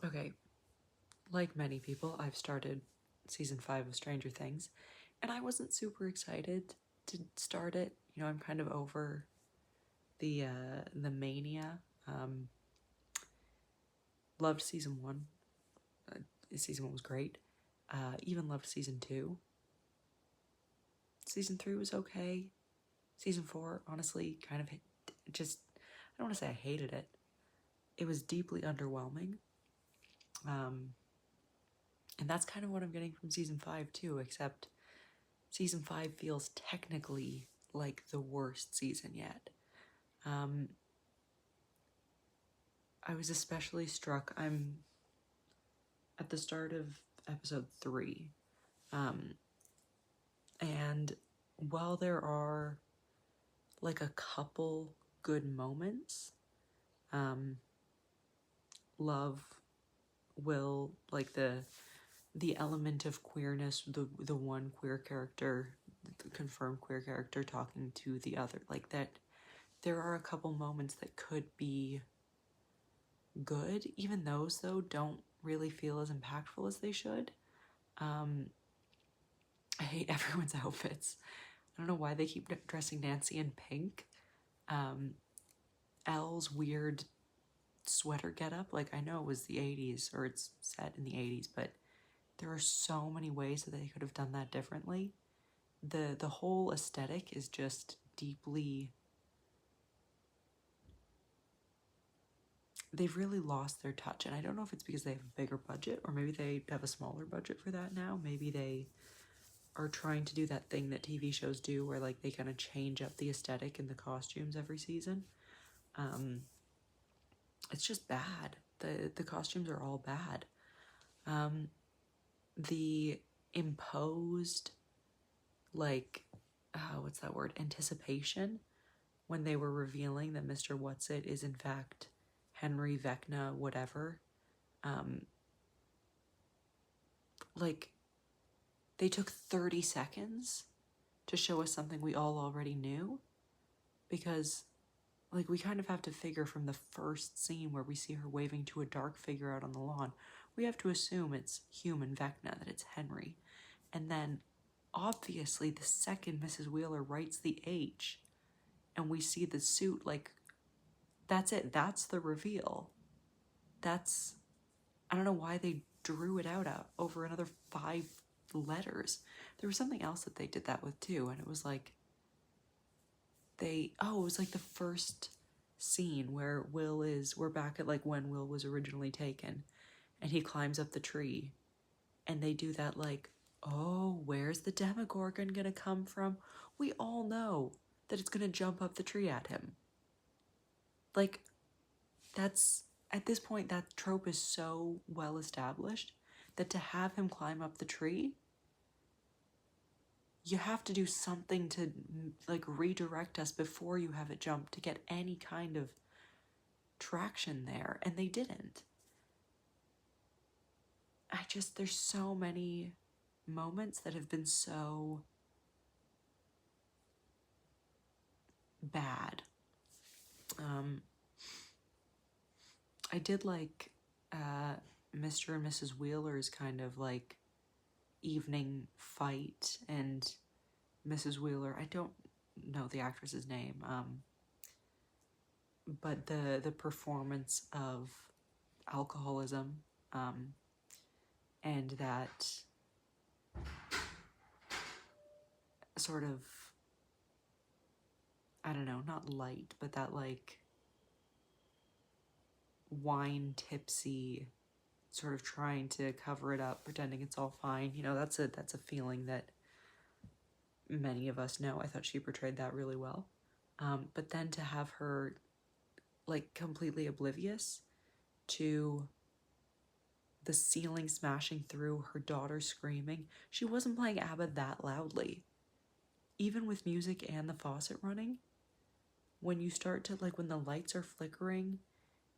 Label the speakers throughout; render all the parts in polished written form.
Speaker 1: Okay, like many people, I've started season 5 of Stranger Things, and I wasn't super excited to start it. You know, I'm kind of over the mania. Um, Loved season 1. Season 1 was great. Even loved season 2. Season 3 was okay. Season 4, honestly, kind of just, I don't want to say I hated it. It was deeply underwhelming. And that's kind of what I'm getting from season 5 too, except season 5 feels technically like the worst season yet. I was especially struck, I'm at the start of episode 3, and while there are like a couple good moments, love, will, like the element of queerness, the one queer character, the confirmed queer character talking to the other, like that, there are a couple moments that could be good. Even those, though, don't really feel as impactful as they should. I hate everyone's outfits. I don't know why they keep dressing Nancy in pink. Elle's weird sweater getup, like, I know it was the 80s, or it's set in the 80s, but there are so many ways that they could have done that differently. The whole aesthetic is just deeply, they've really lost their touch. And I don't know if it's because they have a bigger budget, or maybe they have a smaller budget for that now. Maybe they are trying to do that thing that TV shows do, where like they kind of change up the aesthetic and the costumes every season. It's just bad. The costumes are all bad. The imposed, like, what's that word? Anticipation, when they were revealing that Mr. Whatsit is in fact Henry Vecna, whatever. Like, they took 30 seconds to show us something we all already knew, because like we kind of have to figure from the first scene where we see her waving to a dark figure out on the lawn, we have to assume it's human Vecna, that it's Henry. And then obviously the second Mrs. Wheeler writes the H and we see the suit, like, that's it, that's the reveal. That's, I don't know why they drew it out over another 5 letters. There was something else that they did that with too, and it was like it was like the first scene where we're back at like when Will was originally taken, and he climbs up the tree, and they do that like, oh, where's the Demogorgon gonna come from? We all know that it's gonna jump up the tree at him. Like, that's, at this point, that trope is so well established that to have him climb up the tree, you have to do something to like redirect us before you have it jump to get any kind of traction there, and they didn't. There's so many moments that have been so bad. I did like Mr. and Mrs. Wheeler's kind of like evening fight, and Mrs. Wheeler, I don't know the actress's name, but the performance of alcoholism, and that sort of, I don't know, not light, but that like wine tipsy sort of trying to cover it up, pretending it's all fine. You know, that's a feeling that many of us know. I thought she portrayed that really well. But then to have her like completely oblivious to the ceiling smashing through, her daughter screaming. She wasn't playing ABBA that loudly. Even with music and the faucet running, when you start to, like, when the lights are flickering,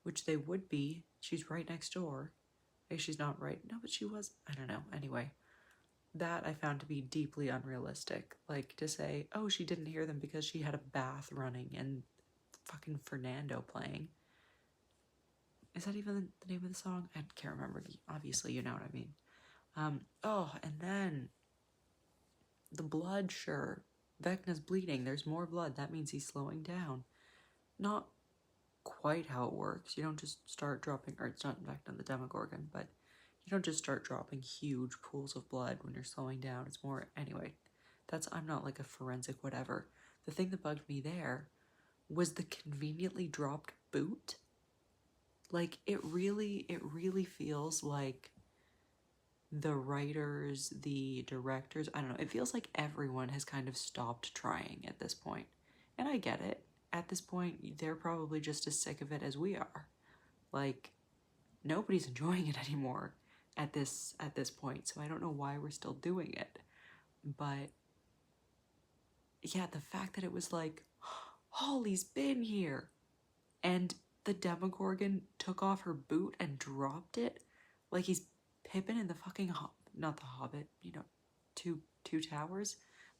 Speaker 1: which they would be, she's right next door. Maybe she's not right. No, but she was. I don't know. Anyway, that I found to be deeply unrealistic. Like, to say, oh, she didn't hear them because she had a bath running and fucking Fernando playing. Is that even the name of the song? I can't remember. Obviously, you know what I mean. Oh, and then the blood, sure. Vecna's bleeding. There's more blood. That means he's slowing down. Not quite how it works. You don't just start dropping, or it's not Vecna the Demogorgon, but you don't just start dropping huge pools of blood when you're slowing down. It's more, anyway, I'm not like a forensic whatever. The thing that bugged me there was the conveniently dropped boot. Like, it really feels like the writers, the directors, I don't know, it feels like everyone has kind of stopped trying at this point. And I get it. At this point, they're probably just as sick of it as we are. Like, nobody's enjoying it anymore at this point, so I don't know why we're still doing it. But yeah, the fact that it was like, Holly's been here, and the Demogorgon took off her boot and dropped it like he's Pippin in the fucking not the Hobbit, you know, two towers,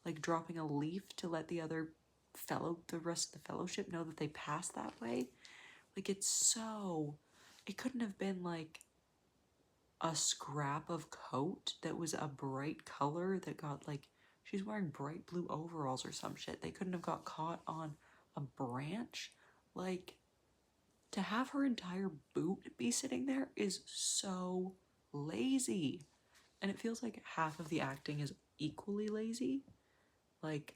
Speaker 1: like dropping a leaf to let the rest of the fellowship know that they passed that way. Like, it couldn't have been like a scrap of coat that was a bright color that got like, she's wearing bright blue overalls or some shit. They couldn't have got caught on a branch. Like, to have her entire boot be sitting there is so lazy. And it feels like half of the acting is equally lazy. Like,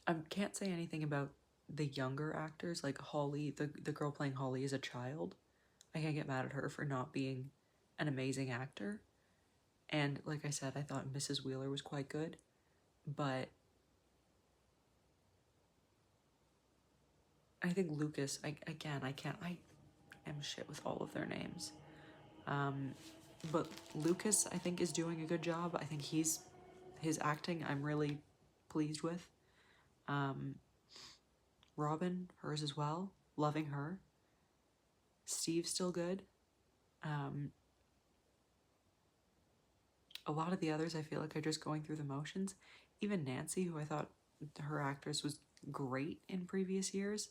Speaker 1: I can't say anything about the younger actors, like Holly, the girl playing Holly is a child. I can't get mad at her for not being an amazing actor. And like I said, I thought Mrs. Wheeler was quite good. But I think Lucas, I am shit with all of their names. But Lucas, I think, is doing a good job. I think his acting, I'm really pleased with. Robin, hers as well. Loving her. Steve's still good. A lot of the others I feel like are just going through the motions. Even Nancy, who I thought her actress was great in previous years.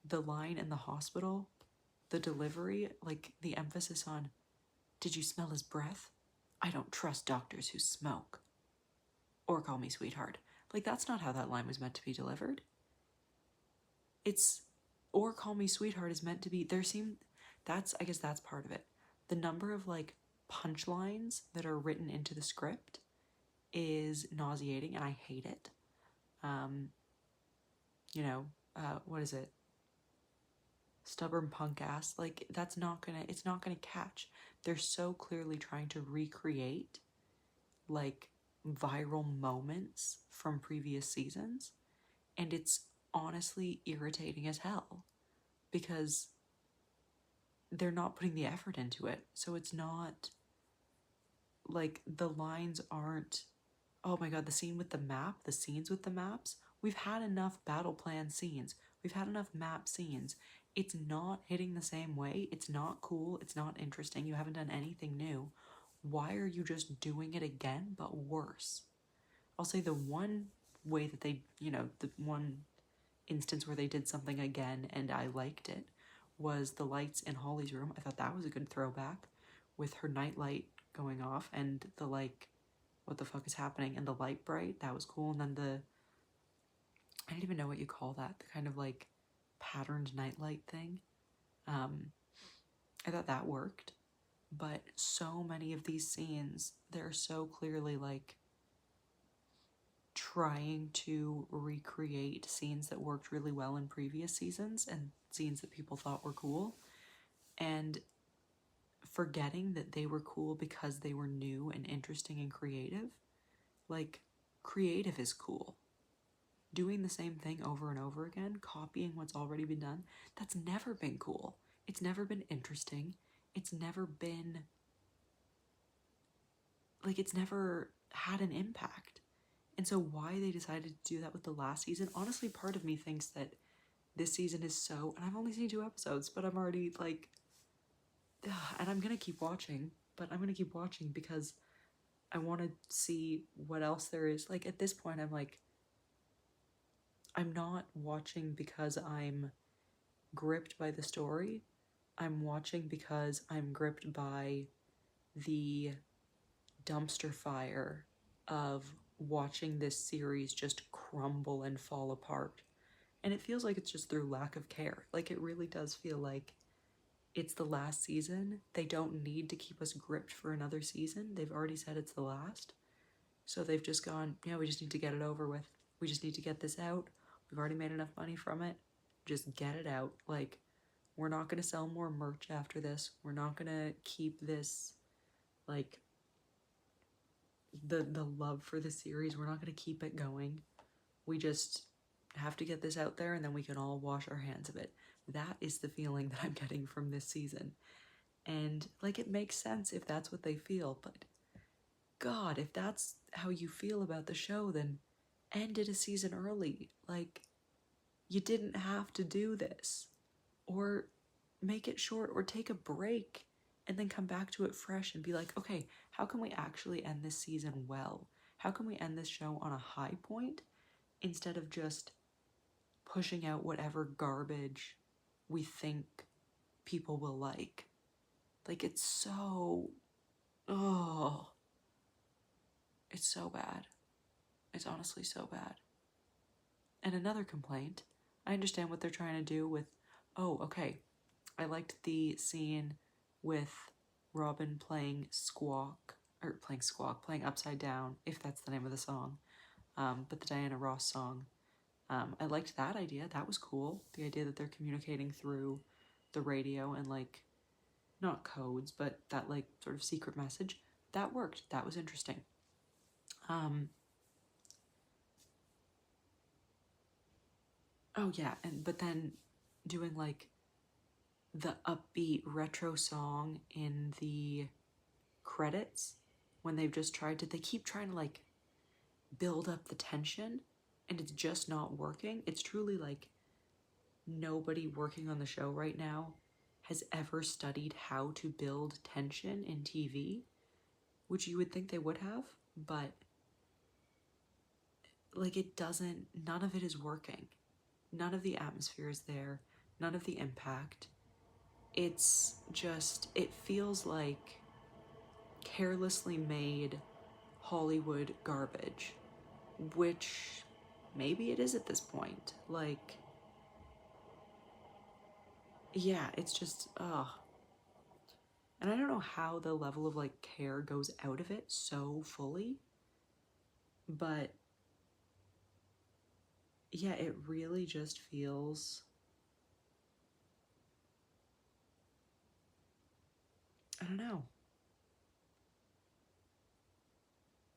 Speaker 1: The line in the hospital, the delivery, like the emphasis on, did you smell his breath? I don't trust doctors who smoke. Or call me sweetheart. Like, that's not how that line was meant to be delivered. It's, or call me sweetheart is meant to be, I guess that's part of it. The number of like punchlines that are written into the script is nauseating and I hate it. What is it? Stubborn punk ass. Like, it's not gonna catch. They're so clearly trying to recreate like viral moments from previous seasons, and it's honestly irritating as hell because they're not putting the effort into it. So it's not like the lines aren't, oh my god, the scenes with the maps, we've had enough battle plan scenes, we've had enough map scenes. It's not hitting the same way. It's not cool. It's not interesting. You haven't done anything new. Why are you just doing it again, but worse? I'll say the one way that the one instance where they did something again and I liked it was the lights in Holly's room. I thought that was a good throwback with her nightlight going off and the like, what the fuck is happening, and the light bright. That was cool. And then I don't even know what you call that, the kind of like patterned nightlight thing. I thought that worked. But so many of these scenes, they're so clearly like trying to recreate scenes that worked really well in previous seasons and scenes that people thought were cool, and forgetting that they were cool because they were new and interesting and creative. Like, creative is cool. Doing the same thing over and over again, copying what's already been done, that's never been cool. It's never been interesting. It's never been, like, it's never had an impact. And so why they decided to do that with the last season, honestly, part of me thinks that this season is so, and I've only seen 2 episodes, but I'm already like, and I'm gonna keep watching, because I want to see what else there is. Like, at this point, I'm like, I'm not watching because I'm gripped by the story. I'm watching because I'm gripped by the dumpster fire of watching this series just crumble and fall apart. And it feels like it's just through lack of care. Like, it really does feel like it's the last season. They don't need to keep us gripped for another season. They've already said it's the last. So they've just gone, yeah, we just need to get it over with. We just need to get this out. We've already made enough money from it. Just get it out. Like, we're not going to sell more merch after this. We're not going to keep this, like, the love for the series. We're not going to keep it going. We just have to get this out there, and then we can all wash our hands of it. That is the feeling that I'm getting from this season. And, like, it makes sense if that's what they feel, but God, if that's how you feel about the show, then end it a season early. Like, you didn't have to do this. Or make it short, or take a break and then come back to it fresh and be like, okay, how can we actually end this season well? How can we end this show on a high point instead of just pushing out whatever garbage we think people will like? Like, it's so, oh, it's so bad. It's honestly so bad. And another complaint, I understand what they're trying to do with, oh, okay, I liked the scene with Robin playing playing Upside Down, if that's the name of the song, but the Diana Ross song. I liked that idea. That was cool. The idea that they're communicating through the radio and, like, not codes, but that, like, sort of secret message. That worked. That was interesting. Oh yeah, but then doing, like, the upbeat retro song in the credits when they keep trying to, like, build up the tension, and it's just not working. It's truly like nobody working on the show right now has ever studied how to build tension in TV, which you would think they would have, but, like, none of it is working. None of the atmosphere is there, none of the impact. It's just, it feels like carelessly made Hollywood garbage, which maybe it is at this point. Like, yeah, it's just, ugh. And I don't know how the level of, like, care goes out of it so fully, but yeah, it really just feels, I don't know,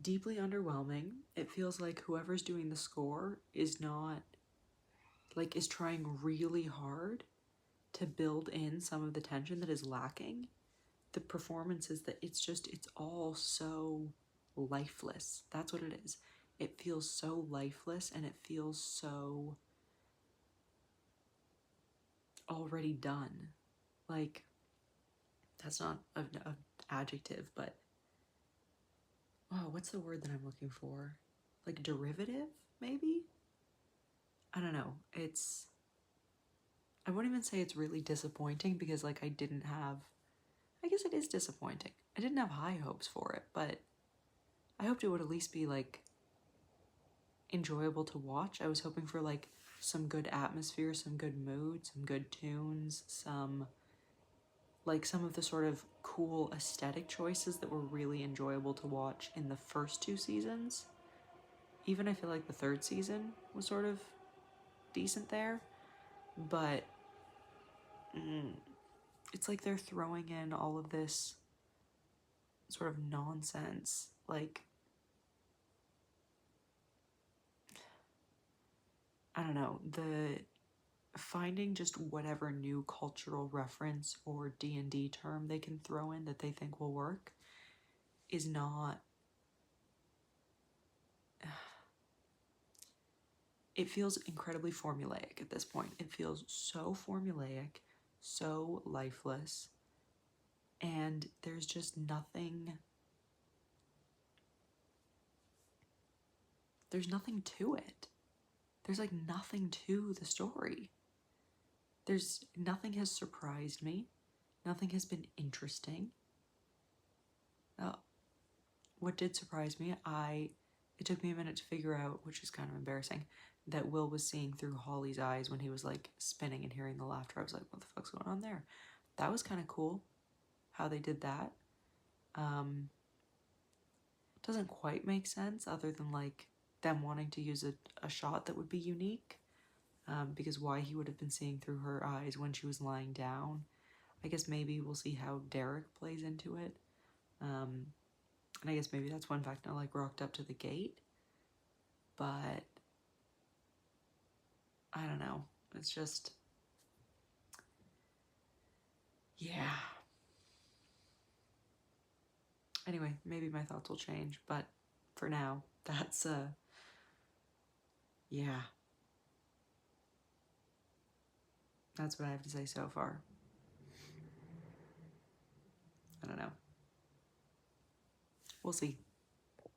Speaker 1: deeply underwhelming. It feels like whoever's doing the score is trying really hard to build in some of the tension that is lacking. The performances, that it's all so lifeless. That's what it is. It feels so lifeless, and it feels so already done. Like, that's not an adjective, but, oh, what's the word that I'm looking for? Like, derivative, maybe? I don't know. I wouldn't even say it's really disappointing, because, like, I guess it is disappointing. I didn't have high hopes for it, but I hoped it would at least be, like, enjoyable to watch. I was hoping for, like, some good atmosphere, some good mood, some good tunes, some of the sort of cool aesthetic choices that were really enjoyable to watch in the first two seasons. Even I feel like the third season was sort of decent there, but it's like they're throwing in all of this sort of nonsense. Like, I don't know, the finding just whatever new cultural reference or D&D term they can throw in that they think will work is not, it feels incredibly formulaic at this point. It feels so formulaic, so lifeless, and there's just nothing, there's nothing to it. There's, like, nothing to the story. Nothing has surprised me. Nothing has been interesting. What did surprise me, it took me a minute to figure out, which is kind of embarrassing, that Will was seeing through Holly's eyes when he was like spinning and hearing the laughter. I was like, what the fuck's going on there? That was kind of cool how they did that. Doesn't quite make sense other than like them wanting to use a shot that would be unique. Because why he would have been seeing through her eyes when she was lying down. I guess maybe we'll see how Derek plays into it. And I guess maybe that's when Vecna like rocked up to the gate. But I don't know. It's just, yeah. Anyway, maybe my thoughts will change, but for now, that's yeah. That's what I have to say so far. I don't know. We'll see.